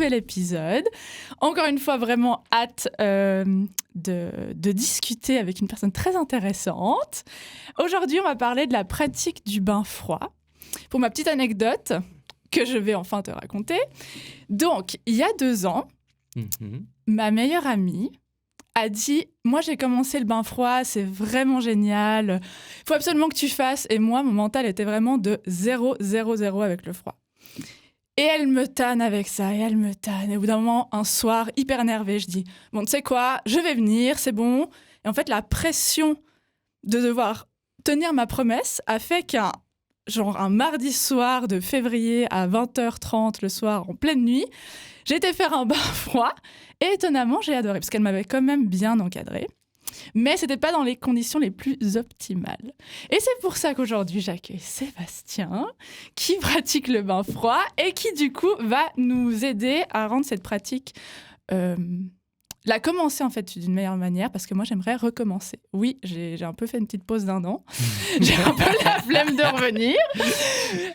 nouvel épisode. Encore une fois, vraiment hâte de discuter avec une personne très intéressante. Aujourd'hui, on va parler de la pratique du bain froid. Pour ma petite anecdote, que je vais enfin te raconter. Donc, il y a 2 ans, ma meilleure amie a dit « Moi, j'ai commencé le bain froid, c'est vraiment génial. Il faut absolument que tu fasses. » Et moi, mon mental était vraiment de 0, 0, 0 avec le froid. Et elle me tanne avec ça, et elle me tanne. Et au bout d'un moment, un soir, hyper énervée, je dis « Bon, tu sais quoi, je vais venir, c'est bon. » Et en fait, la pression de devoir tenir ma promesse a fait qu'un mardi soir de février à 20h30 le soir, en pleine nuit, j'ai été faire un bain froid. Et étonnamment, j'ai adoré, parce qu'elle m'avait quand même bien encadrée. Mais ce n'était pas dans les conditions les plus optimales. Et c'est pour ça qu'aujourd'hui, j'accueille Sébastien, qui pratique le bain froid et qui, du coup, va nous aider à rendre cette pratique... la commencer, en fait, d'une meilleure manière, parce que moi, j'aimerais recommencer. Oui, j'ai un peu fait une petite pause d'1 an. J'ai un peu la flemme de revenir.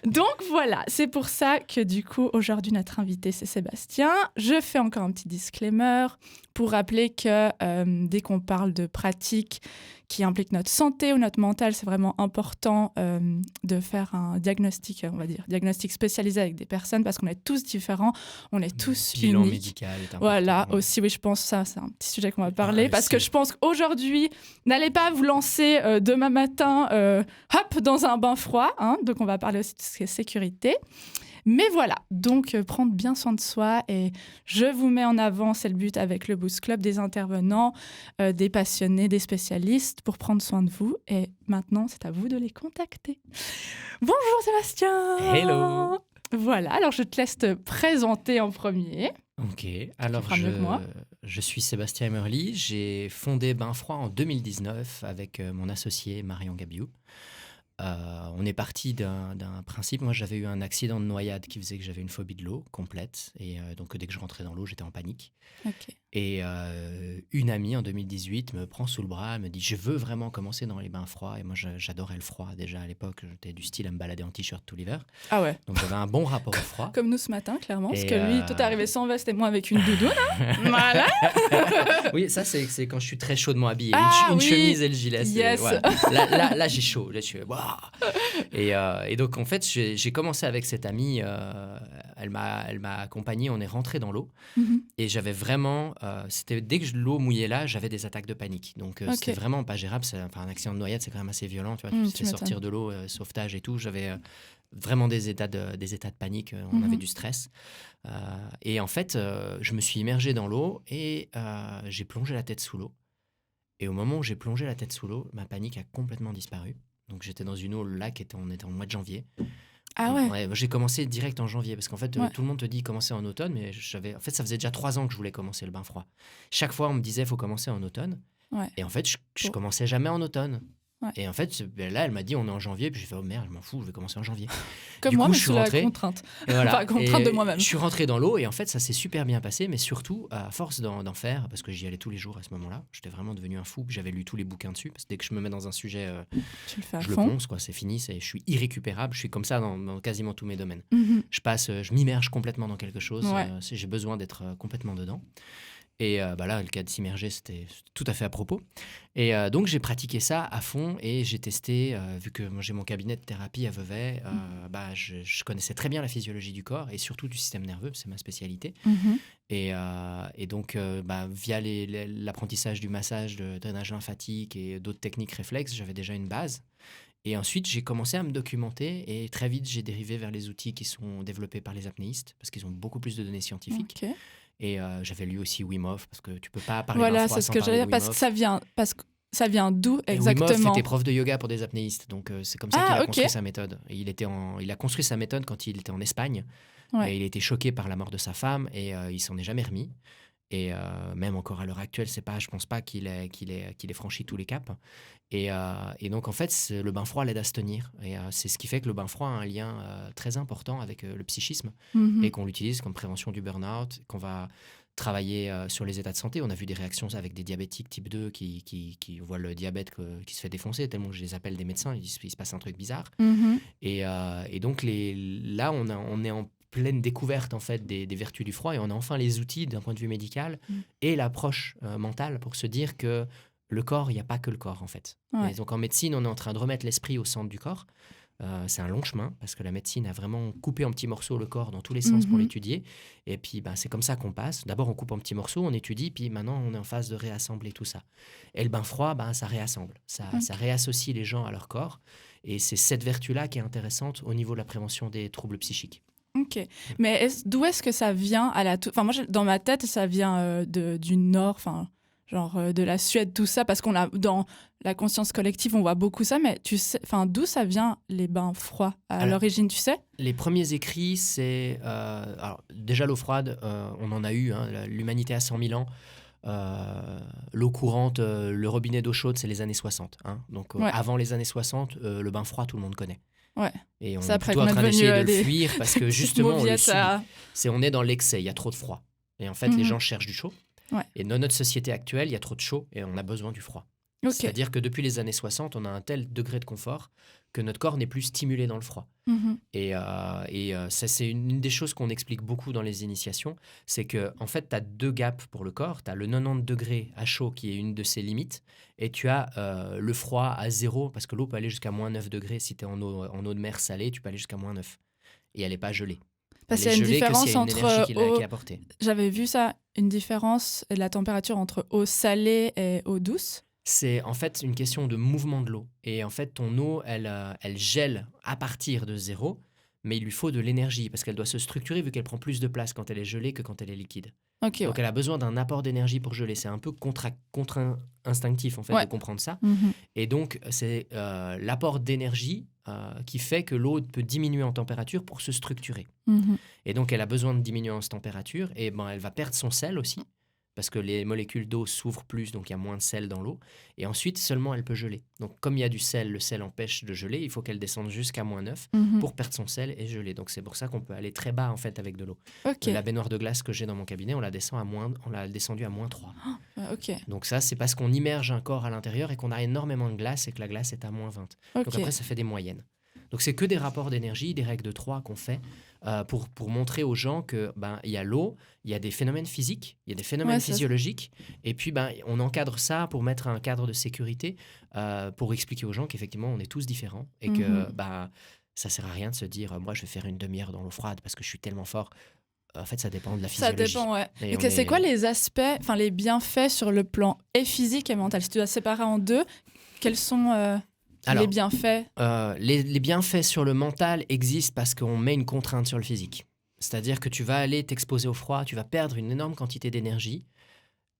Donc, voilà. C'est pour ça que, du coup, aujourd'hui, notre invité, c'est Sébastien. Je fais encore un petit disclaimer pour rappeler que dès qu'on parle de pratique qui implique notre santé ou notre mental, c'est vraiment important de faire un diagnostic, on va dire, diagnostic spécialisé avec des personnes, parce qu'on est tous différents, on est tous uniques. Bilan médical est important. Voilà, aussi, oui, je pense ça, c'est un petit sujet qu'on va parler, parce que je pense qu'aujourd'hui, n'allez pas vous lancer demain matin, hop, dans un bain froid, hein, donc on va parler aussi de ce qui est sécurité. Mais voilà, donc prendre bien soin de soi, et je vous mets en avant, c'est le but avec le Boost Club, des intervenants, des passionnés, des spécialistes pour prendre soin de vous. Et maintenant, c'est à vous de les contacter. Bonjour Sébastien. Hello. Voilà, alors je te laisse te présenter en premier. Ok, alors je suis Sébastien Emerly, j'ai fondé Bain Froid en 2019 avec mon associé Marion Gabiou. On est parti d'un principe. Moi, j'avais eu un accident de noyade qui faisait que j'avais une phobie de l'eau complète. Et donc, dès que je rentrais dans l'eau, j'étais en panique. Okay. Et une amie, en 2018, me prend sous le bras. Elle me dit « Je veux vraiment commencer dans les bains froids. » Et moi, j'adorais le froid. Déjà, à l'époque, j'étais du style à me balader en t-shirt tout l'hiver. Ah ouais. Donc, j'avais un bon rapport au froid. Comme nous ce matin, clairement. Parce que lui, toi, t'es arrivé sans veste et moi avec une doudoune. Hein. Voilà. Oui, ça, c'est quand je suis très chaudement habillé. Ah, une chemise et le gilet. Yes. Voilà. Là, j'ai chaud. Là, je suis... Wow. Et donc, en fait, j'ai commencé avec cette amie. Elle m'a accompagné. On est rentré dans l'eau. Mm-hmm. Et j'avais vraiment... c'était dès que l'eau mouillait là, j'avais des attaques de panique. Donc, c'était vraiment pas gérable. Un accident de noyade, c'est quand même assez violent. Tu vois, tu te fais sortir de l'eau, sauvetage et tout. J'avais vraiment des états de panique. On avait du stress. Et en fait, je me suis immergé dans l'eau et j'ai plongé la tête sous l'eau. Et au moment où j'ai plongé la tête sous l'eau, ma panique a complètement disparu. Donc, j'étais dans une eau, le lac, on était en mois de janvier. Ah ouais. J'ai commencé direct en janvier parce qu'en fait, tout le monde te dit commencer en automne, mais en fait, ça faisait déjà 3 ans que je voulais commencer le bain froid. Chaque fois, on me disait, il faut commencer en automne. Ouais. Et en fait, je commençais jamais en automne. Ouais. Et en fait, là, elle m'a dit, on est en janvier. Puis j'ai fait, oh merde, je m'en fous, je vais commencer en janvier. Comme moi, mais sous la contrainte. Voilà. Enfin, contrainte de moi-même. Je suis rentré dans l'eau et en fait, ça s'est super bien passé. Mais surtout, à force d'en faire, parce que j'y allais tous les jours à ce moment-là, j'étais vraiment devenu un fou. J'avais lu tous les bouquins dessus. Parce que dès que je me mets dans un sujet, je le ponce, quoi. C'est fini. Je suis irrécupérable. Je suis comme ça dans quasiment tous mes domaines. Mm-hmm. Je m'immerge complètement dans quelque chose. Ouais. J'ai besoin d'être complètement dedans. Et là, le cas de s'immerger, c'était tout à fait à propos. Et donc, j'ai pratiqué ça à fond et j'ai testé, vu que moi, j'ai mon cabinet de thérapie à Vevey, je connaissais très bien la physiologie du corps et surtout du système nerveux, c'est ma spécialité. Mm-hmm. Et donc, via l'apprentissage du massage, de drainage lymphatique et d'autres techniques réflexes, j'avais déjà une base. Et ensuite, j'ai commencé à me documenter et très vite, j'ai dérivé vers les outils qui sont développés par les apnéistes parce qu'ils ont beaucoup plus de données scientifiques. Okay. Et j'avais lu aussi Wim Hof, parce que tu peux pas parler d'un froid sans parler de Wim Hof. Voilà, c'est ce que j'allais dire, parce que ça vient d'où exactement? Wim Hof était prof de yoga pour des apnéistes, donc c'est comme ça qu'il a construit sa méthode. Et il a construit sa méthode quand il était en Espagne, et il était choqué par la mort de sa femme, et il s'en est jamais remis. Et même encore à l'heure actuelle, je pense pas qu'il ait franchi tous les caps. Et donc, en fait, le bain froid l'aide à se tenir. Et c'est ce qui fait que le bain froid a un lien très important avec le psychisme et qu'on l'utilise comme prévention du burn-out, qu'on va travailler sur les états de santé. On a vu des réactions avec des diabétiques type 2 qui voient le diabète qui se fait défoncer, tellement que je les appelle des médecins, ils disent il se passe un truc bizarre. Et donc, là, on est en pleine découverte en fait des vertus du froid et on a enfin les outils d'un point de vue médical et l'approche mentale pour se dire que le corps, il n'y a pas que le corps en fait. Et donc en médecine, on est en train de remettre l'esprit au centre du corps. C'est un long chemin parce que la médecine a vraiment coupé en petits morceaux le corps dans tous les sens pour l'étudier. Et puis, c'est comme ça qu'on passe. D'abord, on coupe en petits morceaux, on étudie, puis maintenant, on est en phase de réassembler tout ça. Et le bain froid, ça réassemble. Ça réassocie les gens à leur corps. Et c'est cette vertu-là qui est intéressante au niveau de la prévention des troubles psychiques. Ok. Mais d'où est-ce que ça vient Enfin, moi, dans ma tête, ça vient du Nord, genre de la Suède, tout ça, parce qu'on a dans la conscience collective, on voit beaucoup ça, mais tu sais, d'où ça vient les bains froids à l'origine, tu sais? Les premiers écrits, c'est alors déjà l'eau froide, on en a eu, l'humanité a 100 000 ans. L'eau courante, le robinet d'eau chaude, c'est les années 60. Donc avant les années 60, le bain froid, tout le monde connaît. Ouais. Et on est plutôt en train d'essayer de le fuir parce que justement, on le subit. On est dans l'excès, il y a trop de froid. Et en fait, les gens cherchent du chaud. Ouais. Et dans notre société actuelle, il y a trop de chaud et on a besoin du froid. Okay. C'est-à-dire que depuis les années 60, on a un tel degré de confort que notre corps n'est plus stimulé dans le froid. Et ça, c'est une des choses qu'on explique beaucoup dans les initiations, c'est qu'en fait, tu as 2 gaps pour le corps. Tu as le 90 degrés à chaud qui est une de ses limites et tu as le froid à 0 parce que l'eau peut aller jusqu'à moins 9 degrés. Si tu es en eau de mer salée, tu peux aller jusqu'à moins 9 et elle n'est pas gelée. Parce qu'il y a une différence entre qui est apportée. J'avais vu ça, une différence de la température entre eau salée et eau douce. C'est en fait une question de mouvement de l'eau. Et en fait, ton eau, elle gèle à partir de 0, mais il lui faut de l'énergie parce qu'elle doit se structurer vu qu'elle prend plus de place quand elle est gelée que quand elle est liquide. Okay, donc elle a besoin d'un apport d'énergie pour geler. C'est un peu contre-instinctif en fait de comprendre ça. Et donc c'est l'apport d'énergie qui fait que l'eau peut diminuer en température pour se structurer. Et donc elle a besoin de diminuer en température et elle va perdre son sel aussi parce que les molécules d'eau s'ouvrent plus, donc il y a moins de sel dans l'eau. Et ensuite, seulement elle peut geler. Donc comme il y a du sel, le sel empêche de geler, il faut qu'elle descende jusqu'à moins 9 pour perdre son sel et geler. Donc c'est pour ça qu'on peut aller très bas en fait avec de l'eau. Okay. La baignoire de glace que j'ai dans mon cabinet, on l'a descendue à moins 3. Okay. Donc ça, c'est parce qu'on immerge un corps à l'intérieur et qu'on a énormément de glace et que la glace est à moins 20. Donc après, ça fait des moyennes. Donc c'est que des rapports d'énergie, des règles de 3 qu'on fait pour montrer aux gens que il y a l'eau, il y a des phénomènes physiques, il y a des phénomènes physiologiques, et puis on encadre ça pour mettre un cadre de sécurité pour expliquer aux gens qu'effectivement on est tous différents et que ça sert à rien de se dire moi je vais faire une demi-heure dans l'eau froide parce que je suis tellement fort. En fait, ça dépend de la physiologie. Ça dépend, ouais. Et c'est quoi les aspects, les bienfaits sur le plan et physique et mental? Si tu dois séparer en 2, quels sont les bienfaits? Les bienfaits sur le mental existent parce qu'on met une contrainte sur le physique. C'est-à-dire que tu vas aller t'exposer au froid, tu vas perdre une énorme quantité d'énergie.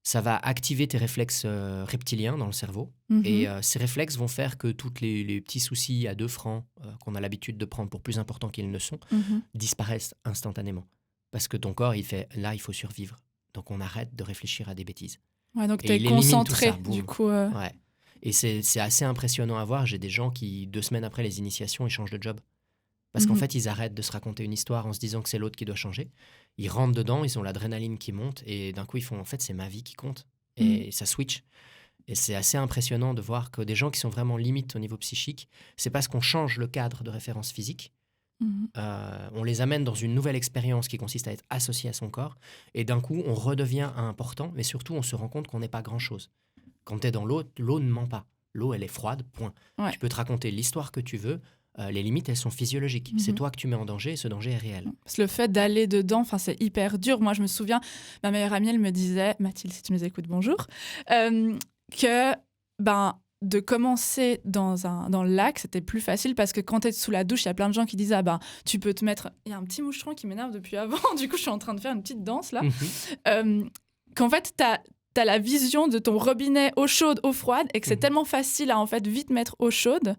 Ça va activer tes réflexes reptiliens dans le cerveau. Et ces réflexes vont faire que tous les petits soucis à 2 francs qu'on a l'habitude de prendre pour plus importants qu'ils ne sont disparaissent instantanément. Parce que ton corps, il fait « là, il faut survivre ». Donc on arrête de réfléchir à des bêtises. Ouais, donc tu es concentré, du coup. Ouais. Et c'est assez impressionnant à voir. J'ai des gens qui, 2 semaines après les initiations, ils changent de job. Parce qu'en fait, ils arrêtent de se raconter une histoire en se disant que c'est l'autre qui doit changer. Ils rentrent dedans, ils ont l'adrénaline qui monte et d'un coup, ils font en fait, c'est ma vie qui compte. Et ça switch. Et c'est assez impressionnant de voir que des gens qui sont vraiment limites au niveau psychique, c'est parce qu'on change le cadre de référence physique. On les amène dans une nouvelle expérience qui consiste à être associé à son corps. Et d'un coup, on redevient important, mais surtout, on se rend compte qu'on n'est pas grand-chose. Quand tu es dans l'eau, l'eau ne ment pas. L'eau, elle est froide, point. Ouais. Tu peux te raconter l'histoire que tu veux. Les limites, elles sont physiologiques. C'est toi que tu mets en danger et ce danger est réel. Parce que le fait d'aller dedans, c'est hyper dur. Moi, je me souviens, ma meilleure amie, elle me disait, Mathilde, si tu nous écoutes, bonjour, que de commencer dans le lac, c'était plus facile parce que quand tu es sous la douche, il y a plein de gens qui disent tu peux te mettre... Il y a un petit moucheron qui m'énerve depuis avant. Du coup, je suis en train de faire une petite danse, là. Qu'en fait, t'as la vision de ton robinet eau chaude, eau froide, et que c'est tellement facile à en fait vite mettre eau chaude,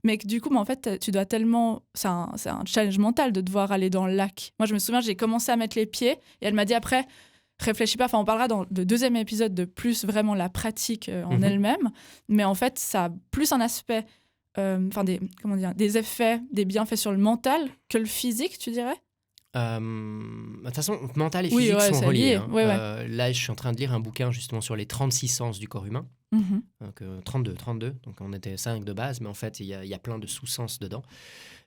mais que du coup, en fait, tu dois tellement... C'est un challenge mental de devoir aller dans le lac. Moi, je me souviens, j'ai commencé à mettre les pieds, et elle m'a dit après, réfléchis pas, on parlera dans le 2e épisode de plus vraiment la pratique en elle-même, mais en fait, ça a plus un aspect, des effets, des bienfaits sur le mental que le physique, tu dirais ? De toute façon, mental et physique sont reliés. Hein. Là, je suis en train de lire un bouquin justement sur les 36 sens du corps humain. Donc 32. Donc on était 5 de base, mais en fait, il y a plein de sous-sens dedans.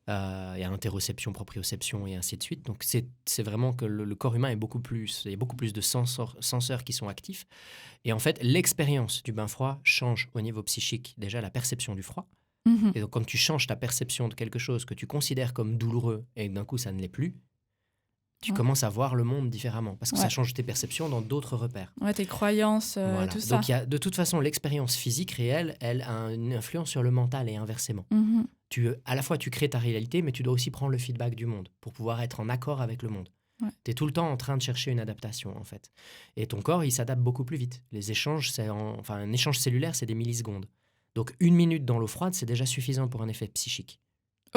Il y a interoception, proprioception et ainsi de suite. Donc c'est vraiment que le corps humain est il y a beaucoup plus de senseurs qui sont actifs. Et en fait, l'expérience du bain froid change au niveau psychique déjà la perception du froid. Et donc quand tu changes ta perception de quelque chose que tu considères comme douloureux et d'un coup ça ne l'est plus, tu commences à voir le monde différemment parce que ça change tes perceptions dans d'autres repères. Tes croyances, tout ça. Donc de toute façon, l'expérience physique réelle, elle a une influence sur le mental et inversement. À la fois, tu crées ta réalité, mais tu dois aussi prendre le feedback du monde pour pouvoir être en accord avec le monde. Tu es tout le temps en train de chercher une adaptation, en fait. Et ton corps, il s'adapte beaucoup plus vite. Les échanges, un échange cellulaire, c'est des millisecondes. Donc 1 minute dans l'eau froide, c'est déjà suffisant pour un effet psychique.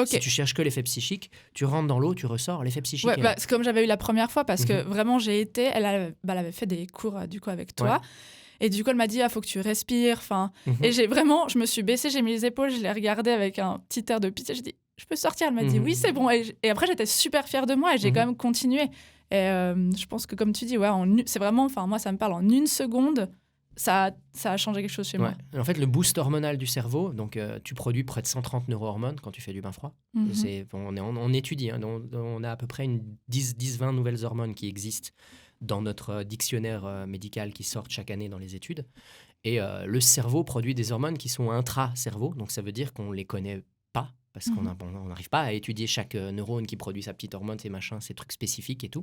Si tu cherches que l'effet psychique, tu rentres dans l'eau, tu ressors, l'effet psychique. C'est comme j'avais eu la première fois parce que vraiment elle avait fait des cours du coup avec toi. Et du coup, elle m'a dit, faut que tu respires. Et je me suis baissée, j'ai mis les épaules, je l'ai regardée avec un petit air de pitié. J'ai dit, je peux sortir. Elle m'a dit, oui, c'est bon. Et après, j'étais super fière de moi et j'ai quand même continué. Et je pense que comme tu dis, c'est vraiment, moi, ça me parle en 1 seconde. Ça a changé quelque chose chez moi. En fait, le boost hormonal du cerveau, donc tu produis près de 130 neurohormones quand tu fais du bain froid. On étudie, hein, on a à peu près 10-20 nouvelles hormones qui existent dans notre dictionnaire médical qui sortent chaque année dans les études. Et le cerveau produit des hormones qui sont intra-cerveau, donc ça veut dire qu'on ne les connaît pas, parce qu'on n'arrive pas à étudier chaque neurone qui produit sa petite hormone, ces machins, ces trucs spécifiques et tout.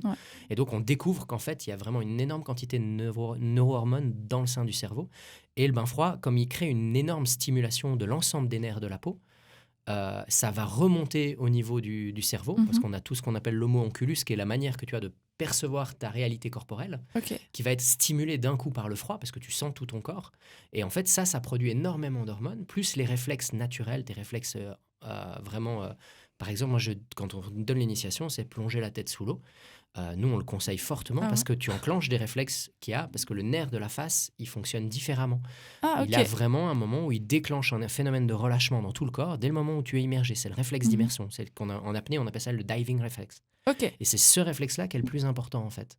Et donc, on découvre qu'en fait, il y a vraiment une énorme quantité de neurohormones dans le sein du cerveau. Et le bain froid, comme il crée une énorme stimulation de l'ensemble des nerfs de la peau, ça va remonter au niveau du cerveau, parce qu'on a tout ce qu'on appelle l'homo onculus, qui est la manière que tu as de percevoir ta réalité corporelle, qui va être stimulée d'un coup par le froid, parce que tu sens tout ton corps. Et en fait, ça produit énormément d'hormones, plus les réflexes naturels, des réflexes par exemple, moi, quand on donne l'initiation, c'est plonger la tête sous l'eau. Nous, on le conseille fortement parce que tu enclenches des réflexes parce que le nerf de la face, il fonctionne différemment. Il a vraiment un moment où il déclenche un phénomène de relâchement dans tout le corps dès le moment où tu es immergé. C'est le réflexe d'immersion. En apnée, on appelle ça le diving reflex. Et c'est ce réflexe-là qui est le plus important, en fait.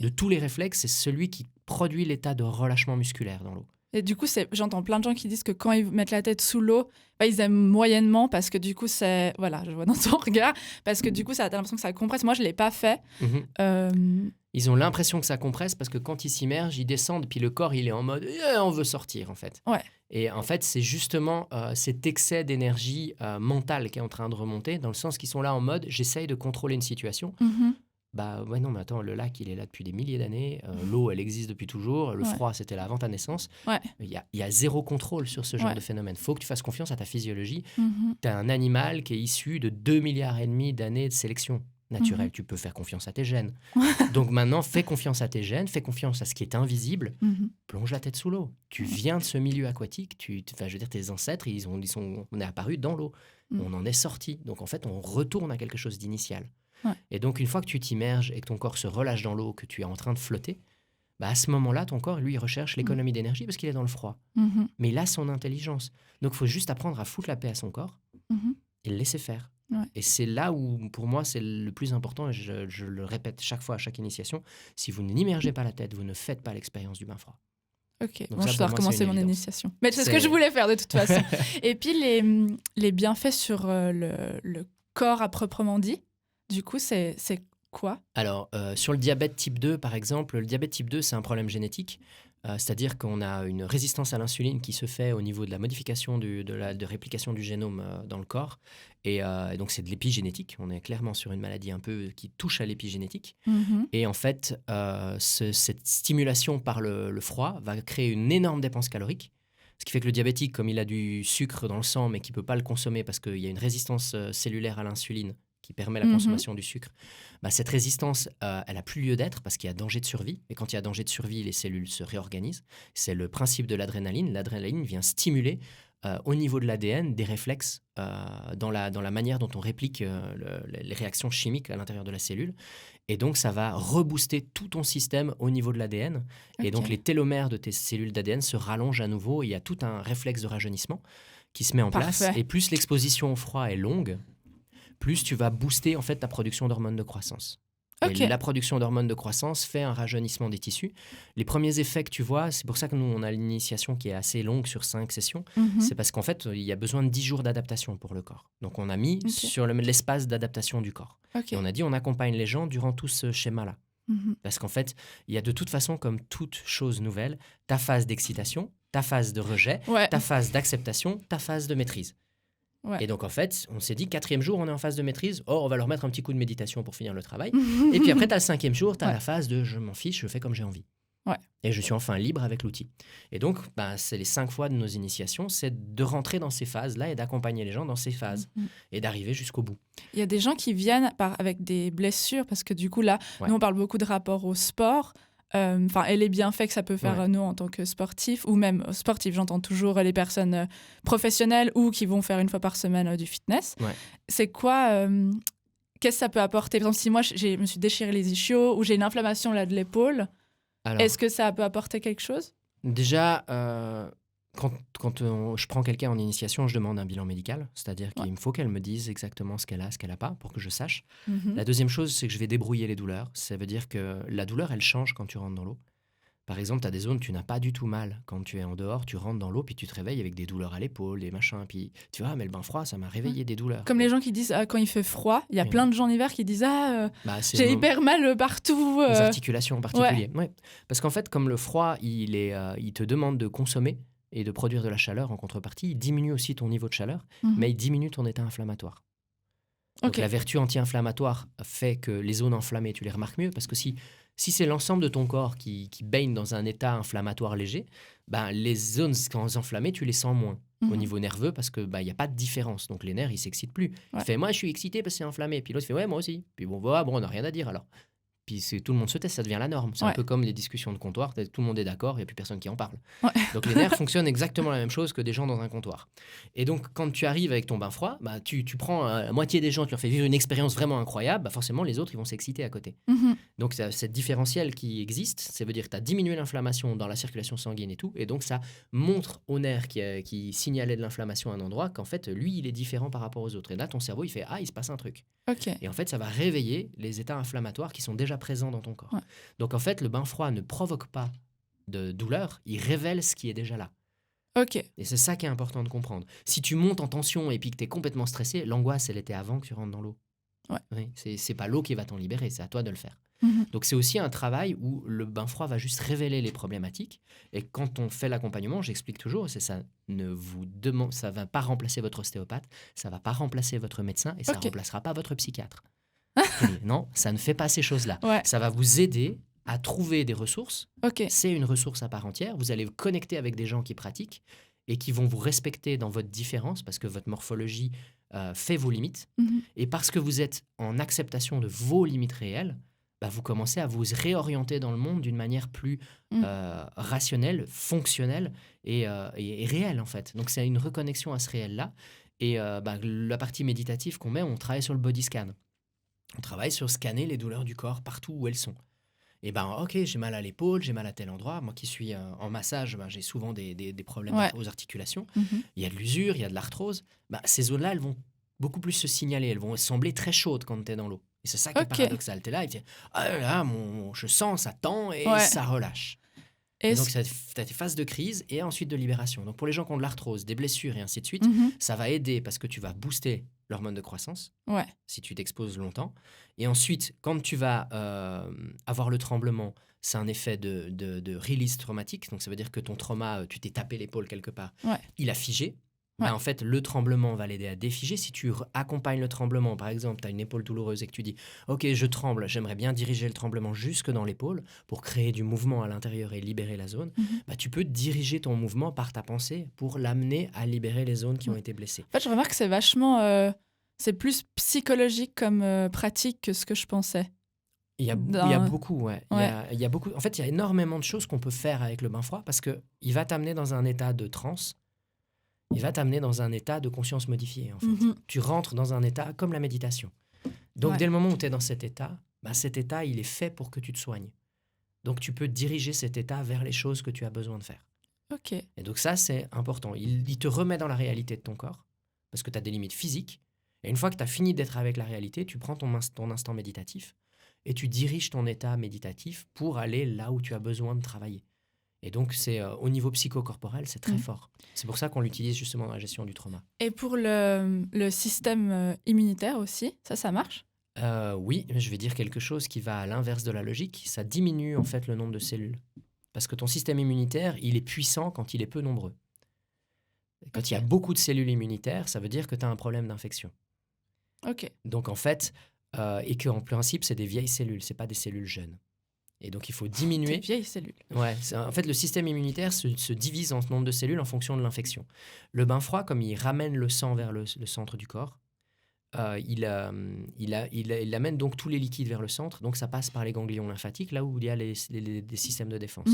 De tous les réflexes, c'est celui qui produit l'état de relâchement musculaire dans l'eau. Et du coup, j'entends plein de gens qui disent que quand ils mettent la tête sous l'eau, ils aiment moyennement parce que du coup, je vois dans ton regard, parce que du coup, t'as l'impression que ça compresse. Moi, je ne l'ai pas fait. Ils ont l'impression que ça compresse parce que quand ils s'immergent, ils descendent, puis le corps, il est en mode on veut sortir, en fait. Et en fait, c'est justement cet excès d'énergie mentale qui est en train de remonter, dans le sens qu'ils sont là en mode j'essaye de contrôler une situation. Non, mais attends, le lac, il est là depuis des milliers d'années. L'eau, elle existe depuis toujours. Le froid, c'était là avant ta naissance. Il y a zéro contrôle sur ce genre de phénomène. Il faut que tu fasses confiance à ta physiologie. Tu as un animal qui est issu de 2,5 milliards d'années de sélection naturelle. Tu peux faire confiance à tes gènes. Donc maintenant, fais confiance à tes gènes, fais confiance à ce qui est invisible. Plonge la tête sous l'eau. Tu viens de ce milieu aquatique. Je veux dire, tes ancêtres, on est apparus dans l'eau. On en est sorti. Donc en fait, on retourne à quelque chose d'initial. Et donc, une fois que tu t'immerges et que ton corps se relâche dans l'eau, que tu es en train de flotter, à ce moment-là, ton corps, lui, il recherche l'économie d'énergie parce qu'il est dans le froid. Mais il a son intelligence. Donc, il faut juste apprendre à foutre la paix à son corps et le laisser faire. Et c'est là où, pour moi, c'est le plus important, et je le répète chaque fois à chaque initiation, si vous n'immergez pas la tête, vous ne faites pas l'expérience du bain froid. Donc je dois recommencer mon initiation. Mais c'est ce que je voulais faire de toute façon. Et puis, les bienfaits sur le corps à proprement dit, du coup, c'est quoi ? Alors, sur le diabète type 2, par exemple, le diabète type 2, c'est un problème génétique. C'est-à-dire qu'on a une résistance à l'insuline qui se fait au niveau de la modification de réplication du génome dans le corps. Et donc, c'est de l'épigénétique. On est clairement sur une maladie un peu qui touche à l'épigénétique. Et en fait, cette stimulation par le froid va créer une énorme dépense calorique. Ce qui fait que le diabétique, comme il a du sucre dans le sang, mais qui ne peut pas le consommer parce qu'il y a une résistance cellulaire à l'insuline, qui permet la consommation du sucre, cette résistance, elle n'a plus lieu d'être parce qu'il y a danger de survie. Et quand il y a danger de survie, les cellules se réorganisent. C'est le principe de l'adrénaline. L'adrénaline vient stimuler au niveau de l'ADN des réflexes dans la manière dont on réplique les réactions chimiques à l'intérieur de la cellule. Et donc, ça va rebooster tout ton système au niveau de l'ADN. Et donc, les télomères de tes cellules d'ADN se rallongent à nouveau. Il y a tout un réflexe de rajeunissement qui se met en place. Et plus l'exposition au froid est longue, plus tu vas booster en fait ta production d'hormones de croissance. Ok. Et la production d'hormones de croissance fait un rajeunissement des tissus. Les premiers effets que tu vois, c'est pour ça que nous, on a l'initiation qui est assez longue sur 5 sessions. C'est parce qu'en fait, il y a besoin de 10 jours d'adaptation pour le corps. Donc, on a mis sur l'espace d'adaptation du corps. Et on a dit, on accompagne les gens durant tout ce schéma-là. Parce qu'en fait, il y a de toute façon, comme toute chose nouvelle, ta phase d'excitation, ta phase de rejet, ta phase d'acceptation, ta phase de maîtrise. Et donc, en fait, on s'est dit, 4e jour, on est en phase de maîtrise. Oh, on va leur mettre un petit coup de méditation pour finir le travail. Et puis après, tu as le 5e jour, tu as la phase de je m'en fiche, je fais comme j'ai envie. Et je suis enfin libre avec l'outil. Et donc, c'est les 5 fois de nos initiations, c'est de rentrer dans ces phases-là et d'accompagner les gens dans ces phases et d'arriver jusqu'au bout. Il y a des gens qui viennent avec des blessures parce que du coup, là, nous, on parle beaucoup de rapport au sport. Et les bienfaits que ça peut faire nous en tant que sportifs, ou même sportifs, j'entends toujours les personnes professionnelles ou qui vont faire une fois par semaine du fitness. C'est quoi qu'est-ce que ça peut apporter? Par exemple, si moi je me suis déchiré les ischios ou j'ai une inflammation là de l'épaule, est-ce que ça peut apporter quelque chose? Déjà, quand je prends quelqu'un en initiation, je demande un bilan médical, c'est-à-dire qu'il me faut qu'elle me dise exactement ce qu'elle a, ce qu'elle n'a pas, pour que je sache. La deuxième chose, c'est que je vais débrouiller les douleurs. Ça veut dire que la douleur, elle change quand tu rentres dans l'eau. Par exemple, tu as des zones où tu n'as pas du tout mal. Quand tu es en dehors, tu rentres dans l'eau, puis tu te réveilles avec des douleurs à l'épaule, des machins. Puis tu vois, mais le bain froid, ça m'a réveillé des douleurs. Comme les gens qui disent quand il fait froid, il y a plein de gens en hiver qui disent j'ai hyper mal partout. Les articulations en particulier. Parce qu'en fait, comme le froid, il te demande de consommer et de produire de la chaleur en contrepartie, il diminue aussi ton niveau de chaleur, mais il diminue ton état inflammatoire. Donc la vertu anti-inflammatoire fait que les zones enflammées, tu les remarques mieux, parce que si c'est l'ensemble de ton corps qui baigne dans un état inflammatoire léger, les zones enflammées, tu les sens moins au niveau nerveux, parce que y a pas de différence. Donc les nerfs, ils s'excitent plus. Il fait, moi, je suis excité parce que c'est enflammé. Puis l'autre fait, ouais, moi aussi. Puis bon, on n'a rien à dire alors. Puis tout le monde se teste, ça devient la norme. C'est un peu comme les discussions de comptoir, tout le monde est d'accord, il n'y a plus personne qui en parle. Donc les nerfs fonctionnent exactement la même chose que des gens dans un comptoir. Et donc quand tu arrives avec ton bain froid, tu prends la moitié des gens, tu leur fais vivre une expérience vraiment incroyable, forcément les autres ils vont s'exciter à côté. Donc cette différentielle qui existe, ça veut dire que tu as diminué l'inflammation dans la circulation sanguine et tout, et donc ça montre au nerf qui signalait de l'inflammation à un endroit qu'en fait lui il est différent par rapport aux autres. Et là ton cerveau il fait il se passe un truc. Et en fait ça va réveiller les états inflammatoires qui sont déjà présent dans ton corps. Donc en fait, le bain froid ne provoque pas de douleur, il révèle ce qui est déjà là. Et c'est ça qui est important de comprendre. Si tu montes en tension et puis que tu es complètement stressé, l'angoisse, elle était avant que tu rentres dans l'eau. Oui, c'est pas l'eau qui va t'en libérer, c'est à toi de le faire. Donc c'est aussi un travail où le bain froid va juste révéler les problématiques. Et quand on fait l'accompagnement, j'explique toujours, ça va pas remplacer votre ostéopathe, ça va pas remplacer votre médecin et ça remplacera pas votre psychiatre. Non, ça ne fait pas ces choses-là. Ça va vous aider à trouver des ressources. C'est une ressource à part entière. Vous allez vous connecter avec des gens qui pratiquent et qui vont vous respecter dans votre différence parce que votre morphologie fait vos limites. Et parce que vous êtes en acceptation de vos limites réelles, vous commencez à vous réorienter dans le monde d'une manière plus rationnelle, fonctionnelle et réelle en fait. Donc c'est une reconnexion à ce réel-là. Et la partie méditative qu'on met, on travaille sur le body scan. On travaille sur scanner les douleurs du corps partout où elles sont. Et j'ai mal à l'épaule, j'ai mal à tel endroit. Moi qui suis en massage, j'ai souvent des problèmes aux articulations. Il y a de l'usure, il y a de l'arthrose. Ces zones-là, elles vont beaucoup plus se signaler. Elles vont sembler très chaudes quand tu es dans l'eau. Et c'est ça qui est paradoxal. Tu es là et tu dis, je sens, ça tend et ça relâche. Et donc, tu as tes phases de crise et ensuite de libération. Donc, pour les gens qui ont de l'arthrose, des blessures et ainsi de suite, ça va aider parce que tu vas booster l'hormone de croissance si tu t'exposes longtemps. Et ensuite, quand tu vas avoir le tremblement, c'est un effet de release traumatique. Donc, ça veut dire que ton trauma, tu t'es tapé l'épaule quelque part, il a figé. En fait, le tremblement va l'aider à défiger. Si tu accompagnes le tremblement, par exemple, tu as une épaule douloureuse et que tu dis « Ok, je tremble, j'aimerais bien diriger le tremblement jusque dans l'épaule pour créer du mouvement à l'intérieur et libérer la zone. Tu peux diriger ton mouvement par ta pensée pour l'amener à libérer les zones qui ont été blessées. En fait, je remarque que c'est vachement... c'est plus psychologique comme pratique que ce que je pensais. Il y a beaucoup, il y a beaucoup. En fait, il y a énormément de choses qu'on peut faire avec le bain froid parce qu'il va t'amener dans un état de transe. Il va t'amener dans un état de conscience modifiée, en fait. Tu rentres dans un état comme la méditation. Donc, dès le moment où tu es dans cet état, il est fait pour que tu te soignes. Donc, tu peux diriger cet état vers les choses que tu as besoin de faire. Et donc, ça, c'est important. Il te remet dans la réalité de ton corps, parce que tu as des limites physiques, Et une fois que tu as fini d'être avec la réalité, tu prends ton instant méditatif et tu diriges ton état méditatif pour aller là où tu as besoin de travailler. Et donc, c'est au niveau psychocorporel, c'est très fort. C'est pour ça qu'on l'utilise justement dans la gestion du trauma. Et pour le système immunitaire aussi, ça marche ? Oui, mais je vais dire quelque chose qui va à l'inverse de la logique. Ça diminue en fait le nombre de cellules. Parce que ton système immunitaire, il est puissant quand il est peu nombreux. Quand il y a beaucoup de cellules immunitaires, ça veut dire que tu as un problème d'infection. Donc en fait, et qu'en principe, c'est des vieilles cellules, c'est pas des cellules jeunes. Et donc il faut diminuer. Des vieilles cellules. Ouais, en fait, le système immunitaire se divise en nombre de cellules en fonction de l'infection. Le bain froid, comme il ramène le sang vers le centre du corps, il amène donc tous les liquides vers le centre, donc ça passe par les ganglions lymphatiques, là où il y a les systèmes de défense.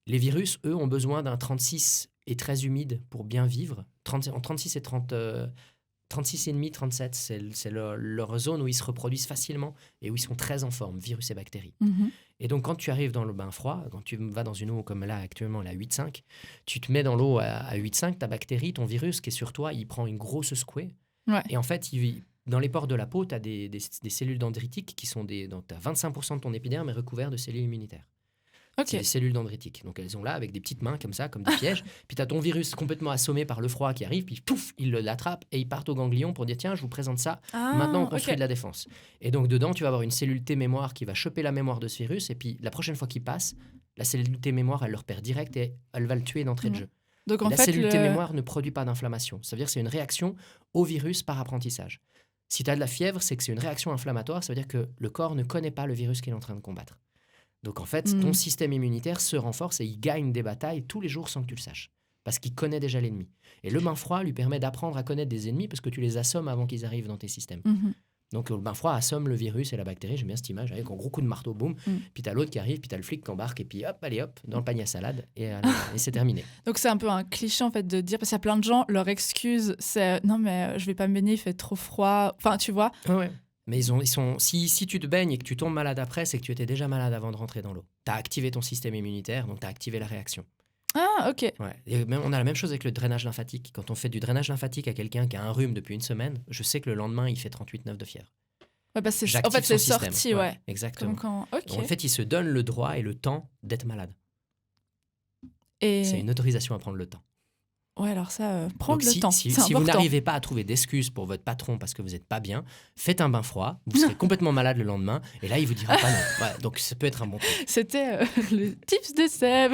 Les virus, eux, ont besoin d'un 36 et très humide pour bien vivre. En 36 et 36,5, 37, c'est leur zone où ils se reproduisent facilement et où ils sont très en forme, virus et bactéries. Et donc, quand tu arrives dans le bain froid, quand tu vas dans une eau comme là, actuellement, la 8,5, tu te mets dans l'eau à 8,5, ta bactérie, ton virus qui est sur toi, il prend une grosse secouée. Ouais. Et en fait, dans les pores de la peau, tu as des cellules dendritiques qui sont donc tu as 25% de ton épiderme est recouvert de cellules immunitaires. C'est des cellules dendritiques. Donc, elles sont là avec des petites mains comme ça, comme des pièges. Puis, tu as ton virus complètement assommé par le froid qui arrive. Puis, pouf, il l'attrape et il part au ganglion pour dire tiens, je vous présente ça. Maintenant, on construit de la défense. Et donc, dedans, tu vas avoir une cellule T-mémoire qui va choper la mémoire de ce virus. Et puis, la prochaine fois qu'il passe, la cellule T-mémoire, elle le repère direct et elle va le tuer d'entrée de jeu. Donc, la cellule T-mémoire ne produit pas d'inflammation. Ça veut dire que c'est une réaction au virus par apprentissage. Si tu as de la fièvre, c'est que c'est une réaction inflammatoire. Ça veut dire que le corps ne connaît pas le virus qu'il est en train de combattre. Donc, en fait, ton système immunitaire se renforce et il gagne des batailles tous les jours sans que tu le saches. Parce qu'il connaît déjà l'ennemi. Et le bain froid lui permet d'apprendre à connaître des ennemis parce que tu les assommes avant qu'ils arrivent dans tes systèmes. Donc, le bain froid assomme le virus et la bactérie. J'aime bien cette image avec un gros coup de marteau, boum. Puis, tu as l'autre qui arrive, puis tu as le flic qui embarque. Et puis, hop, allez, hop, dans le panier à salade. Et c'est terminé. Donc, c'est un peu un cliché, en fait, de dire... Parce qu'il y a plein de gens, leur excuse, c'est « Non, mais je vais pas me baigner, il fait trop froid. » Enfin, tu vois. Ouais. Mais si tu te baignes et que tu tombes malade après, c'est que tu étais déjà malade avant de rentrer dans l'eau. Tu as activé ton système immunitaire, donc tu as activé la réaction. Ah, ok. Ouais. Et même, on a la même chose avec le drainage lymphatique. Quand on fait du drainage lymphatique à quelqu'un qui a un rhume depuis une semaine, je sais que le lendemain, il fait 38,9 de fièvre. Ouais, bah en fait, c'est sorti, ouais. Exactement. Donc, en fait, il se donne le droit et le temps d'être malade. Et... C'est une autorisation à prendre le temps. Ouais, alors ça, prendre le temps, c'est important. Si vous n'arrivez pas à trouver d'excuses pour votre patron parce que vous n'êtes pas bien, faites un bain froid, vous serez complètement malade le lendemain, et là, il vous dira pas non. Ouais, donc, ça peut être un bon truc. C'était le tips de Seb.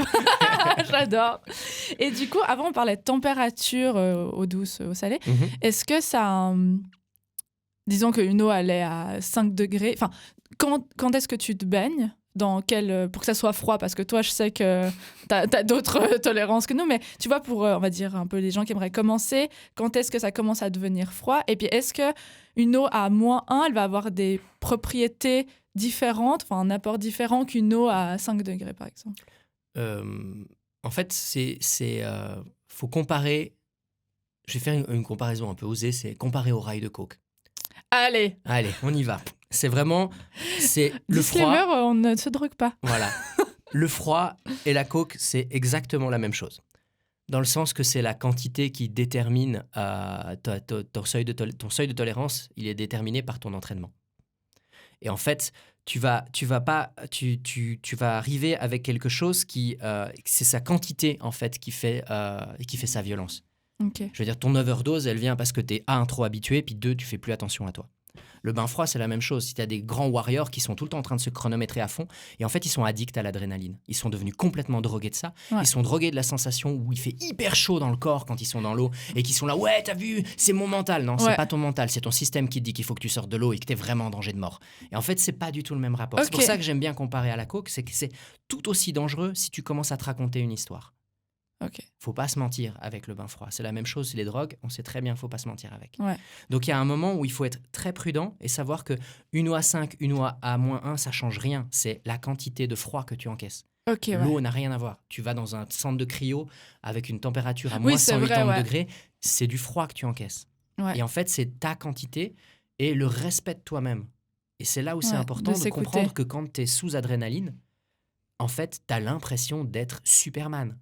J'adore. Et du coup, avant, on parlait de température, eau douce, eau salée. Est-ce que ça... disons qu'une eau, elle est à 5 degrés. Enfin, quand est-ce que tu te baignes ? Pour que ça soit froid, parce que toi, je sais que t'as d'autres tolérances que nous, mais tu vois, pour, on va dire, un peu les gens qui aimeraient commencer, quand est-ce que ça commence à devenir froid ? Et puis, est-ce qu'une eau à -1, elle va avoir des propriétés différentes, enfin, un apport différent qu'une eau à 5 degrés, par exemple ? En fait, faut comparer... Je vais faire une comparaison un peu osée, c'est comparer au rail de coke. Allez, on y va. C'est vraiment... le froid... on ne se drogue pas. Voilà. Le froid et la coke, c'est exactement la même chose. Dans le sens que c'est la quantité qui détermine ton seuil de tolérance, il est déterminé par ton entraînement. Et en fait, tu vas arriver avec quelque chose qui... c'est sa quantité, en fait, qui fait sa violence. Okay. Je veux dire, ton overdose, elle vient parce que tu es un, trop habitué, puis deux, tu fais plus attention à toi. Le bain froid, c'est la même chose. Si tu as des grands warriors qui sont tout le temps en train de se chronométrer à fond, et en fait, ils sont addicts à l'adrénaline. Ils sont devenus complètement drogués de ça. Ouais. Ils sont drogués de la sensation où il fait hyper chaud dans le corps quand ils sont dans l'eau, et qu'ils sont là, ouais, t'as vu, c'est mon mental. Non, c'est pas ton mental, c'est ton système qui te dit qu'il faut que tu sortes de l'eau et que t'es vraiment en danger de mort. Et en fait, c'est pas du tout le même rapport. Okay. C'est pour ça que j'aime bien comparer à la coke, c'est que c'est tout aussi dangereux si tu commences à te raconter une histoire. Okay. Faut pas se mentir avec le bain froid. C'est la même chose, les drogues, on sait très bien qu'il faut pas se mentir avec. Ouais. Donc il y a un moment où il faut être très prudent et savoir que une eau à 5, une eau à -1, ça change rien. C'est la quantité de froid que tu encaisses. Okay, l'eau n'a rien à voir. Tu vas dans un centre de cryo avec une température à moins 180 degrés, c'est du froid que tu encaisses. Ouais. Et en fait, c'est ta quantité et le respect de toi-même. Et c'est là où c'est important de comprendre que quand tu es sous adrénaline, en fait, tu as l'impression d'être Superman.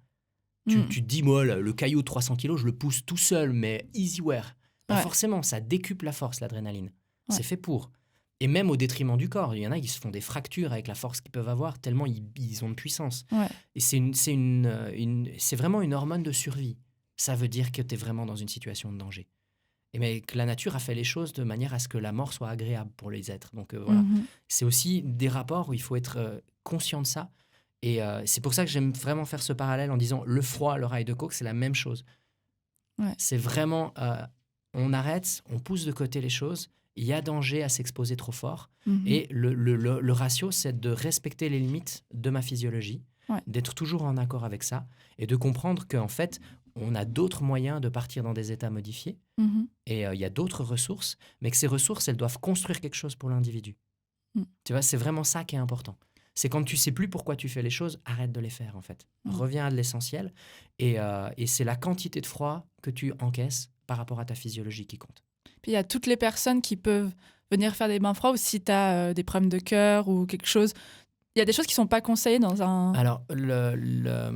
Tu te dis, moi, le caillou de 300 kilos, je le pousse tout seul, mais easy wear. Pas forcément, ça décuple la force, l'adrénaline. C'est fait pour. Et même au détriment du corps. Il y en a qui se font des fractures avec la force qu'ils peuvent avoir, tellement ils ont de puissance. Et c'est vraiment une hormone de survie. Ça veut dire que tu es vraiment dans une situation de danger. Mais que la nature a fait les choses de manière à ce que la mort soit agréable pour les êtres. Donc voilà. C'est aussi des rapports où il faut être conscient de ça. Et c'est pour ça que j'aime vraiment faire ce parallèle en disant le froid, le rail de coke, c'est la même chose. C'est vraiment, on arrête, on pousse de côté les choses. Il y a danger à s'exposer trop fort. Et le ratio, c'est de respecter les limites de ma physiologie, d'être toujours en accord avec ça et de comprendre qu'en fait, on a d'autres moyens de partir dans des états modifiés et il y a d'autres ressources, mais que ces ressources, elles doivent construire quelque chose pour l'individu. Tu vois, c'est vraiment ça qui est important. C'est quand tu sais plus pourquoi tu fais les choses, arrête de les faire en fait. Reviens à de l'essentiel et c'est la quantité de froid que tu encaisses par rapport à ta physiologie qui compte. Puis il y a toutes les personnes qui peuvent venir faire des bains froids ou si tu as des problèmes de cœur ou quelque chose. Il y a des choses qui ne sont pas conseillées dans un... Alors, le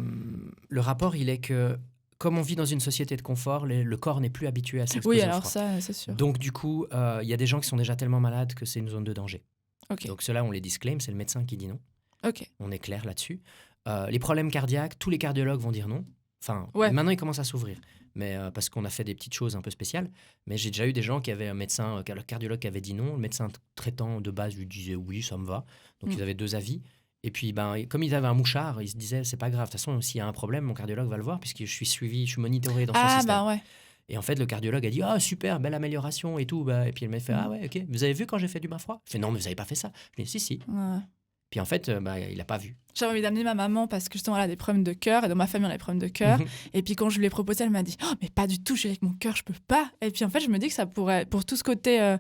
rapport, il est que comme on vit dans une société de confort, le corps n'est plus habitué à s'exposer au froid. Oui, alors ça, c'est sûr. Donc du coup, il y a des gens qui sont déjà tellement malades que c'est une zone de danger. Donc ceux-là, on les disclaim, c'est le médecin qui dit non. On est clair là-dessus. Les problèmes cardiaques, tous les cardiologues vont dire non. Enfin, maintenant, ils commencent à s'ouvrir. Mais parce qu'on a fait des petites choses un peu spéciales. Mais j'ai déjà eu des gens qui avaient un médecin, le cardiologue qui avait dit non. Le médecin traitant de base lui disait oui, ça me va. Donc ils avaient deux avis. Et puis, comme ils avaient un mouchard, ils se disaient c'est pas grave. De toute façon, s'il y a un problème, mon cardiologue va le voir puisque je suis suivi, je suis monitoré dans son système. Et en fait, le cardiologue a dit super, belle amélioration et tout. Et puis il m'a fait ok. Vous avez vu quand j'ai fait du bain froid? Je fais non, mais vous avez pas fait ça. Je lui ai dit si. Puis en fait, il n'a pas vu. J'avais envie d'amener ma maman parce que justement, elle a des problèmes de cœur et dans ma famille, on a des problèmes de cœur. Et puis quand je lui ai proposé, elle m'a dit mais pas du tout, je suis avec mon cœur, je peux pas. Et puis en fait, je me dis que ça pourrait, pour tout ce côté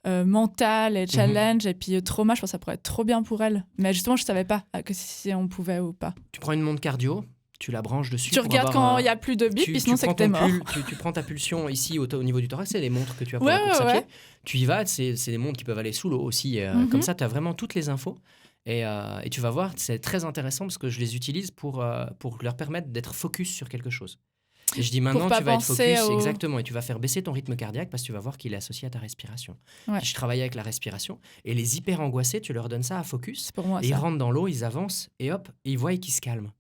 mental et challenge et puis trauma, je pense que ça pourrait être trop bien pour elle. Mais justement, je savais pas que si on pouvait ou pas. Tu prends une montre cardio, tu la branches dessus. Tu regardes quand il y a plus de bip, puis sinon c'est que t'es mort. Tu prends ta pulsion ici au niveau du thorax, c'est les montres que tu as pour la course à pied. Tu y vas, c'est des montres qui peuvent aller sous l'eau aussi. Comme ça, tu as vraiment toutes les infos. Et tu vas voir, c'est très intéressant parce que je les utilise pour leur permettre d'être focus sur quelque chose. Et je dis maintenant, tu vas être focus, exactement, et tu vas faire baisser ton rythme cardiaque parce que tu vas voir qu'il est associé à ta respiration. Je travaille avec la respiration et les hyper angoissés, tu leur donnes ça à focus et ils rentrent dans l'eau, ils avancent et hop, et ils voient qu'ils se calment.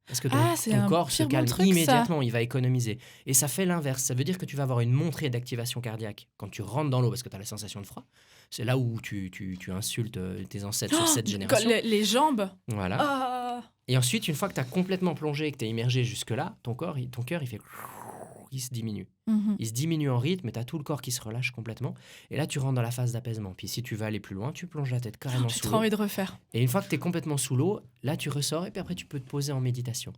Parce que ton corps se calme immédiatement, il va économiser. Et ça fait l'inverse. Ça veut dire que tu vas avoir une montée d'activation cardiaque quand tu rentres dans l'eau parce que tu as la sensation de froid. C'est là où tu insultes tes ancêtres sur cette génération. Les jambes. Voilà. Et ensuite, une fois que tu as complètement plongé et que tu es immergé jusque-là, ton cœur, il fait... Il se diminue. Il se diminue en rythme et tu as tout le corps qui se relâche complètement. Et là, tu rentres dans la phase d'apaisement. Puis si tu veux aller plus loin, tu plonges la tête carrément sous l'eau. J'ai trop envie de refaire. Et une fois que tu es complètement sous l'eau, là, tu ressors et puis après, tu peux te poser en méditation.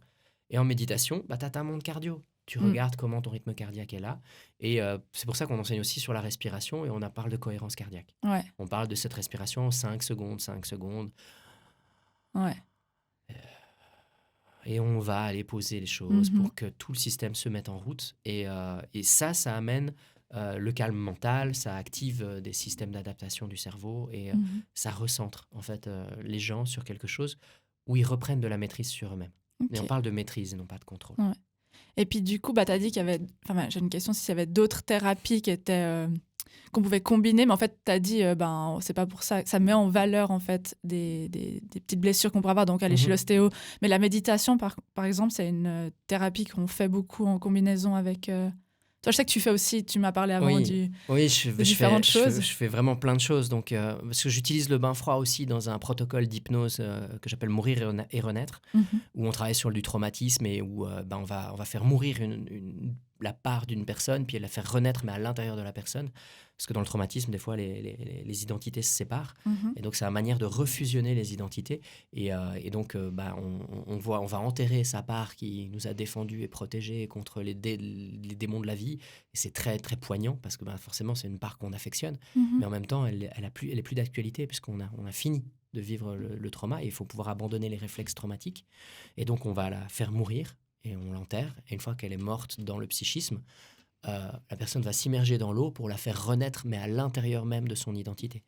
Et en méditation, tu as ta montre cardio. Tu regardes comment ton rythme cardiaque est là. Et c'est pour ça qu'on enseigne aussi sur la respiration et on parle de cohérence cardiaque. On parle de cette respiration 5 secondes. Et on va aller poser les choses pour que tout le système se mette en route. Et ça amène le calme mental, ça active des systèmes d'adaptation du cerveau et ça recentre en fait les gens sur quelque chose où ils reprennent de la maîtrise sur eux-mêmes. Et on parle de maîtrise et non pas de contrôle. Et puis du coup, tu as dit qu'il y avait... j'ai une question, s'il y avait d'autres thérapies qui étaient... qu'on pouvait combiner, mais en fait, tu as dit, c'est pas pour ça. Ça met en valeur, en fait, des petites blessures qu'on pourrait avoir, donc aller chez l'ostéo. Mais la méditation, par exemple, c'est une thérapie qu'on fait beaucoup en combinaison avec... Toi, je sais que tu fais aussi, tu m'as parlé avant de différentes choses. Je fais vraiment plein de choses. Donc, parce que j'utilise le bain froid aussi dans un protocole d'hypnose que j'appelle Mourir et Renaître, où on travaille sur du traumatisme et où on va faire mourir la part d'une personne, puis la faire renaître, mais à l'intérieur de la personne. Parce que dans le traumatisme, des fois, les identités se séparent. Et donc, c'est la manière de refusionner les identités. Et donc, on va enterrer sa part qui nous a défendus et protégés contre les démons de la vie. Et c'est très, très poignant parce que forcément, c'est une part qu'on affectionne. Mais en même temps, elle est plus d'actualité puisqu'on a fini de vivre le trauma. Et il faut pouvoir abandonner les réflexes traumatiques. Et donc, on va la faire mourir et on l'enterre. Et une fois qu'elle est morte dans le psychisme, la personne va s'immerger dans l'eau pour la faire renaître, mais à l'intérieur même de son identité.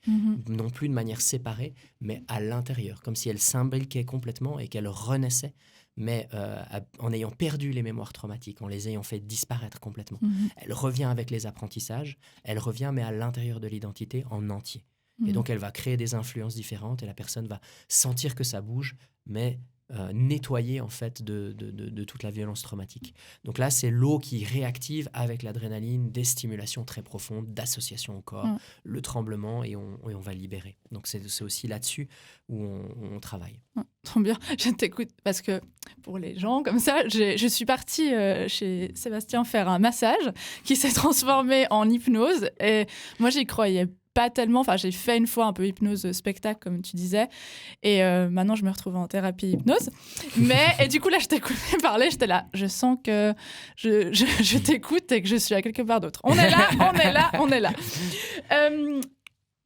Non plus de manière séparée, mais à l'intérieur, comme si elle s'imbriquait complètement et qu'elle renaissait, mais en ayant perdu les mémoires traumatiques, en les ayant fait disparaître complètement. Elle revient avec les apprentissages, elle revient, mais à l'intérieur de l'identité en entier. Et donc, elle va créer des influences différentes et la personne va sentir que ça bouge, mais nettoyer en fait de toute la violence traumatique. Donc là, c'est l'eau qui réactive avec l'adrénaline des stimulations très profondes, d'association au corps, le tremblement et on va libérer. Donc c'est aussi là-dessus où on travaille. Trop bien, je t'écoute parce que pour les gens comme ça, je suis partie chez Sébastien faire un massage qui s'est transformé en hypnose et moi j'y croyais pas tellement, enfin j'ai fait une fois un peu hypnose spectacle comme tu disais et maintenant je me retrouve en thérapie hypnose et du coup là je t'écoutais parler, j'étais là, je sens que je t'écoute et que je suis à quelque part d'autre. On est là.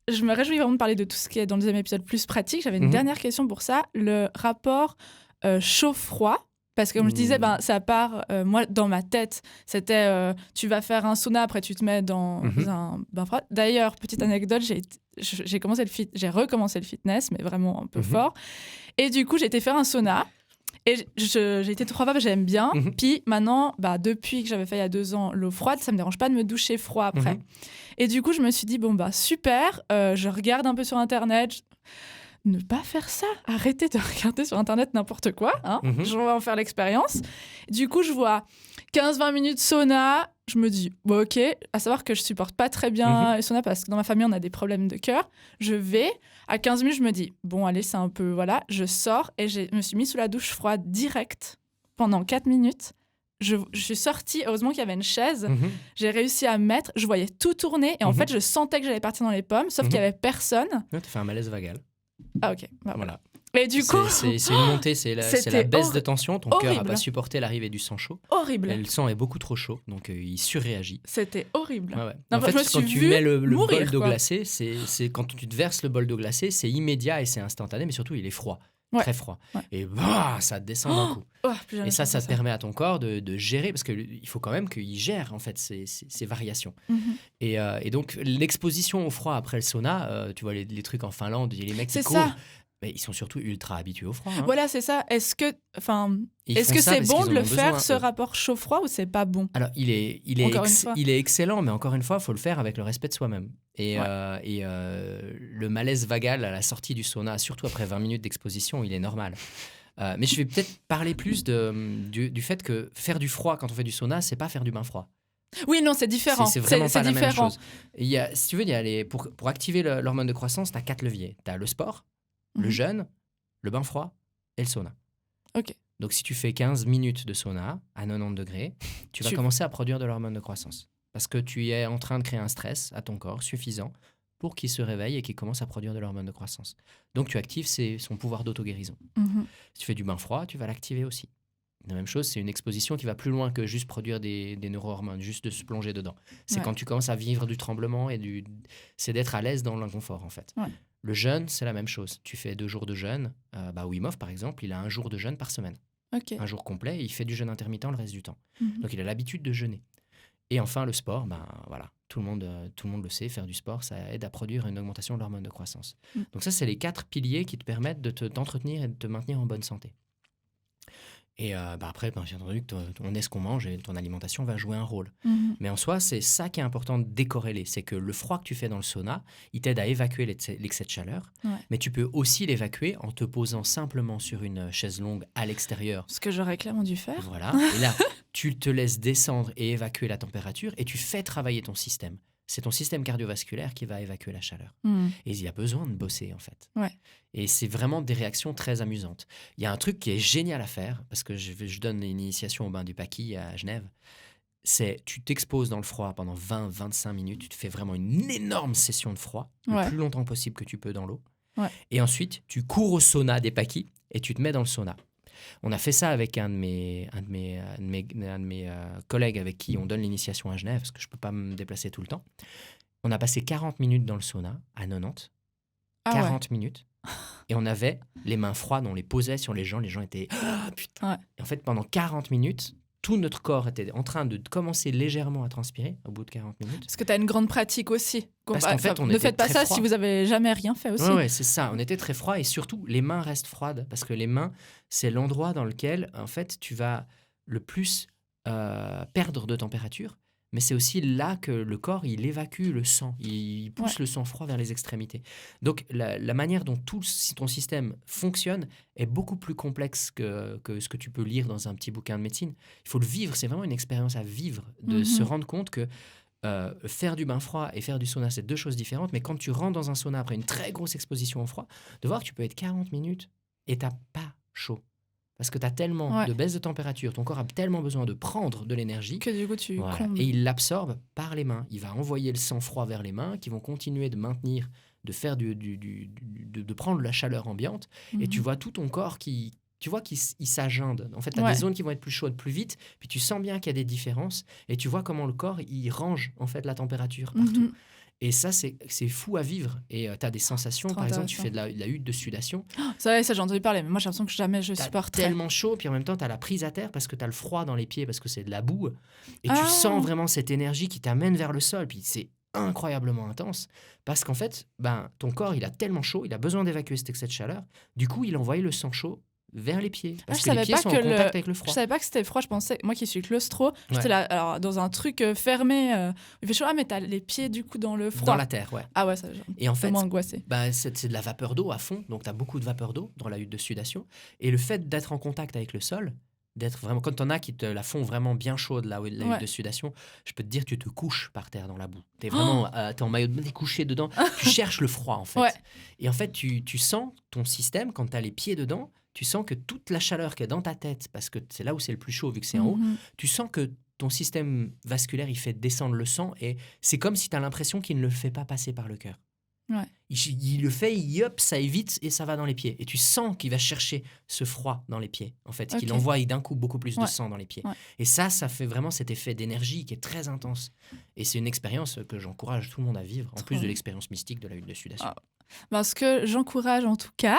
Je me réjouis vraiment de parler de tout ce qui est dans le deuxième épisode plus pratique. J'avais une dernière question pour ça, le rapport chaud-froid. Parce que comme je disais, ça part, moi, dans ma tête, c'était tu vas faire un sauna, après tu te mets dans un bain froid. D'ailleurs, petite anecdote, j'ai recommencé le fitness, mais vraiment un peu fort. Et du coup, j'ai été faire un sauna. Et j'ai été 3 fois, j'aime bien. Puis maintenant, depuis que j'avais fait il y a 2 ans l'eau froide, ça me dérange pas de me doucher froid après. Et du coup, je me suis dit, super, je regarde un peu sur Internet. Ne pas faire ça. Arrêtez de regarder sur Internet n'importe quoi. Je vais en faire l'expérience. Du coup, je vois 15-20 minutes sauna. Je me dis, ok, à savoir que je supporte pas très bien les saunas parce que dans ma famille, on a des problèmes de cœur. Je vais. À 15 minutes, je me dis, bon, allez, c'est un peu, voilà. Je sors et je me suis mis sous la douche froide direct pendant 4 minutes. Je suis sortie, heureusement qu'il y avait une chaise. J'ai réussi à me mettre. Je voyais tout tourner et en fait, je sentais que j'allais partir dans les pommes, sauf qu'il y avait personne. Tu as fait un malaise vagal. Ah ok, voilà. Et du coup, c'est une montée, c'est la baisse de tension. Ton cœur n'a pas supporté l'arrivée du sang chaud. Horrible. Et le sang est beaucoup trop chaud, donc il surréagit. C'était horrible. Ouais. En fait, quand tu mets le bol d'eau glacée, c'est quand tu te verses le bol d'eau glacée, c'est immédiat et c'est instantané, mais surtout il est froid. Très froid. Et ça descend d'un coup. Et ça te permet à ton corps de gérer, parce qu'il faut quand même qu'il gère en fait ces variations. Et donc l'exposition au froid après le sauna, tu vois les trucs en Finlande, les mecs qui courent, mais ils sont surtout ultra habitués au froid. Voilà, c'est ça. Est-ce que c'est bon de le faire, ce rapport chaud-froid, ou c'est pas bon? Alors, il est excellent, mais encore une fois, il faut le faire avec le respect de soi-même. Et le malaise vagal à la sortie du sauna, surtout après 20 minutes d'exposition, il est normal. Mais je vais peut-être parler plus du fait que faire du froid quand on fait du sauna, c'est pas faire du bain froid. Oui, non, c'est différent. C'est vraiment pas la même chose. Si tu veux, pour activer l'hormone de croissance, tu as 4 leviers. Tu as le sport, le jeûne, le bain froid et le sauna. Ok. Donc, si tu fais 15 minutes de sauna à 90 degrés, tu vas commencer à produire de l'hormone de croissance. Parce que tu es en train de créer un stress à ton corps suffisant pour qu'il se réveille et qu'il commence à produire de l'hormone de croissance. Donc, tu actives son pouvoir d'auto-guérison. Si tu fais du bain froid, tu vas l'activer aussi. La même chose, c'est une exposition qui va plus loin que juste produire des neurohormones, juste de se plonger dedans. C'est quand tu commences à vivre du tremblement c'est d'être à l'aise dans l'inconfort, en fait. Ouais. Le jeûne, c'est la même chose. Tu fais 2 jours de jeûne. Wim Hof, par exemple, il a 1 jour de jeûne par semaine. Okay. 1 jour complet, et il fait du jeûne intermittent le reste du temps. Donc, il a l'habitude de jeûner. Et enfin, le sport, voilà, tout le monde le sait, faire du sport, ça aide à produire une augmentation de l'hormone de croissance. Donc ça, c'est les 4 piliers qui te permettent de t'entretenir et de te maintenir en bonne santé. Et après, bien entendu, on est ce qu'on mange et ton alimentation va jouer un rôle. Mais en soi, c'est ça qui est important de décorréler. C'est que le froid que tu fais dans le sauna, il t'aide à évacuer l'excès de chaleur. Ouais. Mais tu peux aussi l'évacuer en te posant simplement sur une chaise longue à l'extérieur. Ce que j'aurais clairement dû faire. Voilà. Et là, tu te laisses descendre et évacuer la température et tu fais travailler ton système. C'est ton système cardiovasculaire qui va évacuer la chaleur. Et il y a besoin de bosser, en fait. Ouais. Et c'est vraiment des réactions très amusantes. Il y a un truc qui est génial à faire, parce que je donne une initiation au bain du Paquis à Genève. C'est tu t'exposes dans le froid pendant 20-25 minutes. Tu te fais vraiment une énorme session de froid, le plus longtemps possible que tu peux dans l'eau. Ouais. Et ensuite, tu cours au sauna des Paquis et tu te mets dans le sauna. On a fait ça avec un de mes collègues avec qui on donne l'initiation à Genève, parce que je ne peux pas me déplacer tout le temps. On a passé 40 minutes dans le sauna, à 90. 40 minutes. Et on avait les mains froides, on les posait sur les gens étaient « Ah, putain !» Et en fait, pendant 40 minutes, tout notre corps était en train de commencer légèrement à transpirer au bout de 40 minutes. Parce que tu as une grande pratique aussi. Parce qu'en fait, on ne était faites pas très ça froid. si vous n'avez jamais rien fait aussi. Ouais, c'est ça. On était très froid et surtout, les mains restent froides parce que les mains, c'est l'endroit dans lequel, en fait, tu vas le plus perdre de température. Mais c'est aussi là que le corps, il évacue le sang. Il pousse le sang froid vers les extrémités. Donc, la manière dont tout ton système fonctionne est beaucoup plus complexe que ce que tu peux lire dans un petit bouquin de médecine. Il faut le vivre. C'est vraiment une expérience à vivre, de se rendre compte que faire du bain froid et faire du sauna, c'est deux choses différentes. Mais quand tu rentres dans un sauna après une très grosse exposition au froid, de voir que tu peux être 40 minutes et tu n'as pas chaud. Parce que tu as tellement de baisse de température, ton corps a tellement besoin de prendre de l'énergie. Que du coup, tu combles. Et il l'absorbe par les mains. Il va envoyer le sang froid vers les mains qui vont continuer de maintenir, de faire de prendre la chaleur ambiante. Et tu vois tout ton corps qui s'agende. En fait, tu as des zones qui vont être plus chaudes plus vite, puis tu sens bien qu'il y a des différences. Et tu vois comment le corps, il range en fait la température partout. Et ça, c'est fou à vivre. Et tu as des sensations. Par exemple, tu fais de la hutte de sudation. Ça, j'ai entendu parler. Mais moi, j'ai l'impression que jamais je supporterais. Tellement chaud. Puis en même temps, tu as la prise à terre parce que tu as le froid dans les pieds parce que c'est de la boue. Et tu sens vraiment cette énergie qui t'amène vers le sol. Puis c'est incroyablement intense. Parce qu'en fait, ton corps, il a tellement chaud. Il a besoin d'évacuer cet excès de chaleur. Du coup, il envoie le sang chaud vers les pieds. Parce que les pieds sont en contact avec le froid. Je savais pas que c'était froid. Je pensais, moi qui suis claustro, j'étais là, alors, dans un truc fermé. Il fait chaud, mais t'as les pieds du coup dans le froid. Dans la terre, ouais. Ah ouais, ça. Et en fait, moins angoissé. C'est de la vapeur d'eau à fond. Donc t'as beaucoup de vapeur d'eau dans la hutte de sudation. Et le fait d'être en contact avec le sol, d'être vraiment, quand t'en as qui te la font vraiment bien chaude, la hutte de sudation, je peux te dire, tu te couches par terre dans la boue. T'es vraiment, t'es en maillot de bain, t'es couché dedans. Tu cherches le froid, en fait. Ouais. Et en fait, tu sens ton système, quand t'as les pieds dedans, tu sens que toute la chaleur qui est dans ta tête, parce que c'est là où c'est le plus chaud vu que c'est en haut, tu sens que ton système vasculaire, il fait descendre le sang et c'est comme si tu as l'impression qu'il ne le fait pas passer par le cœur. Ouais. Il le fait, hop, ça évite et ça va dans les pieds. Et tu sens qu'il va chercher ce froid dans les pieds, en fait, qu'il envoie d'un coup beaucoup plus de sang dans les pieds. Ouais. Et ça fait vraiment cet effet d'énergie qui est très intense. Et c'est une expérience que j'encourage tout le monde à vivre, en plus de l'expérience mystique de la hutte de sudation. Ce que j'encourage en tout cas,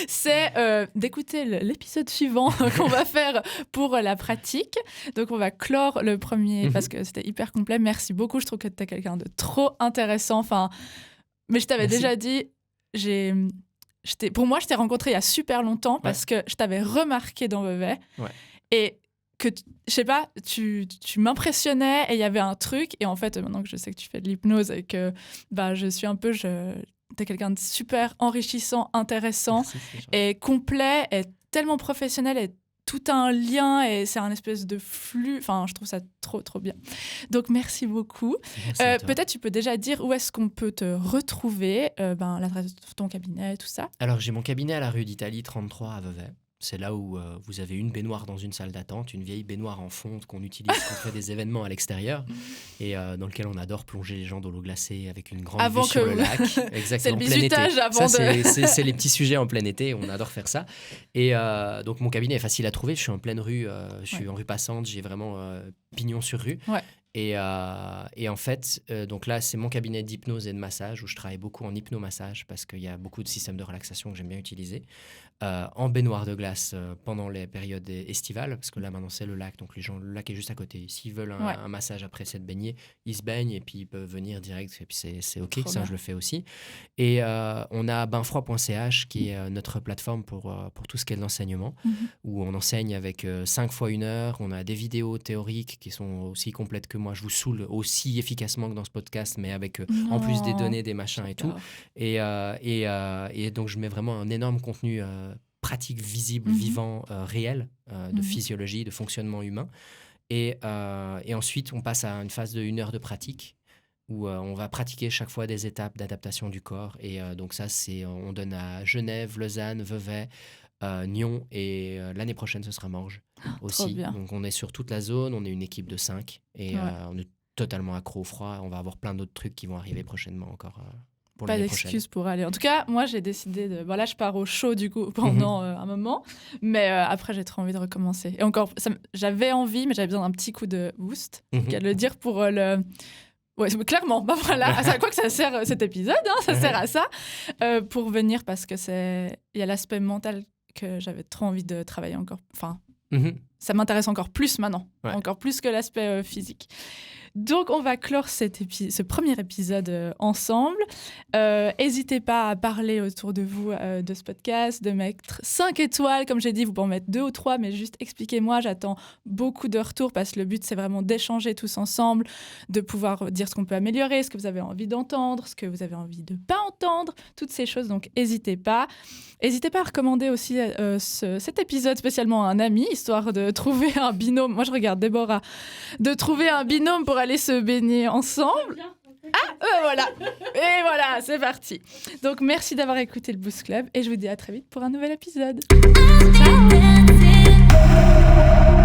c'est d'écouter l'épisode suivant qu'on va faire pour la pratique. Donc on va clore le premier parce que c'était hyper complet. Merci beaucoup, je trouve que tu es quelqu'un de trop intéressant. Mais je t'avais déjà dit, pour moi je t'ai rencontré il y a super longtemps parce que je t'avais remarqué dans Vevey. Ouais. Et que, je sais pas, tu m'impressionnais et il y avait un truc. Et en fait, maintenant que je sais que tu fais de l'hypnose et que je suis un peu... T'es quelqu'un de super enrichissant, intéressant. Merci, et complet, et tellement professionnel, et tout un lien, et c'est un espèce de flux. Enfin, je trouve ça trop, trop bien. Donc, merci beaucoup. Peut-être tu peux déjà dire où est-ce qu'on peut te retrouver, l'adresse de ton cabinet, tout ça. Alors, j'ai mon cabinet à la rue d'Italie 33 à Vevey. C'est là où vous avez une baignoire dans une salle d'attente, une vieille baignoire en fonte qu'on utilise quand on fait des événements à l'extérieur et dans lequel on adore plonger les gens dans l'eau glacée avec une grande vue sur le lac. Exactement, c'est le bisutage avant c'est les petits sujets en plein été, on adore faire ça. Et donc mon cabinet est facile à trouver, je suis en pleine rue, je suis en rue passante, j'ai vraiment pignon sur rue. Ouais. Et en fait, donc là, c'est mon cabinet d'hypnose et de massage où je travaille beaucoup en hypnomassage parce qu'il y a beaucoup de systèmes de relaxation que j'aime bien utiliser. En baignoire de glace pendant les périodes estivales, parce que là, maintenant, c'est le lac, donc les gens, le lac est juste à côté. S'ils veulent un massage après s'être baigné, ils se baignent et puis ils peuvent venir direct, et puis c'est OK, trop ça, bien. Je le fais aussi. Et on a bainfroid.ch qui est notre plateforme pour tout ce qui est de l'enseignement, où on enseigne avec 5 fois 1 heure, on a des vidéos théoriques qui sont aussi complètes que moi, je vous saoule aussi efficacement que dans ce podcast, mais avec en plus des données, des machins et tout. Et donc, je mets vraiment un énorme contenu pratique, visible, vivant, réel, de physiologie, de fonctionnement humain. Et ensuite, on passe à une phase de 1 heure de pratique où on va pratiquer chaque fois des étapes d'adaptation du corps. Et donc ça, on donne à Genève, Lausanne, Vevey, Nyon et l'année prochaine, ce sera Morges aussi. Donc on est sur toute la zone, on est une équipe de 5 et on est totalement accro au froid. On va avoir plein d'autres trucs qui vont arriver prochainement encore. Pas d'excuses pour aller. En tout cas, moi, j'ai décidé de... Là, je pars au chaud, du coup, pendant un moment. Mais après, j'ai trop envie de recommencer. Et encore, j'avais envie, mais j'avais besoin d'un petit coup de boost. Qu'à le dire pour le... Ouais, clairement. Voilà. À quoi que ça sert, cet épisode, ça sert à ça. Pour venir, parce que il y a l'aspect mental que j'avais trop envie de travailler encore. Enfin... ça m'intéresse encore plus maintenant, encore plus que l'aspect physique. Donc, on va clore ce premier épisode ensemble. N'hésitez pas à parler autour de vous de ce podcast, de mettre 5 étoiles. Comme j'ai dit, vous pouvez en mettre 2 ou 3, mais juste expliquez-moi. J'attends beaucoup de retours parce que le but, c'est vraiment d'échanger tous ensemble, de pouvoir dire ce qu'on peut améliorer, ce que vous avez envie d'entendre, ce que vous avez envie de ne pas entendre, toutes ces choses. Donc, n'hésitez pas. N'hésitez pas à recommander aussi cet épisode spécialement à un ami, histoire de trouver un binôme. Moi, je regarde Déborah. De trouver un binôme pour aller se baigner ensemble. Voilà. Et voilà, c'est parti. Donc, merci d'avoir écouté le Boost Club et je vous dis à très vite pour un nouvel épisode. Ciao.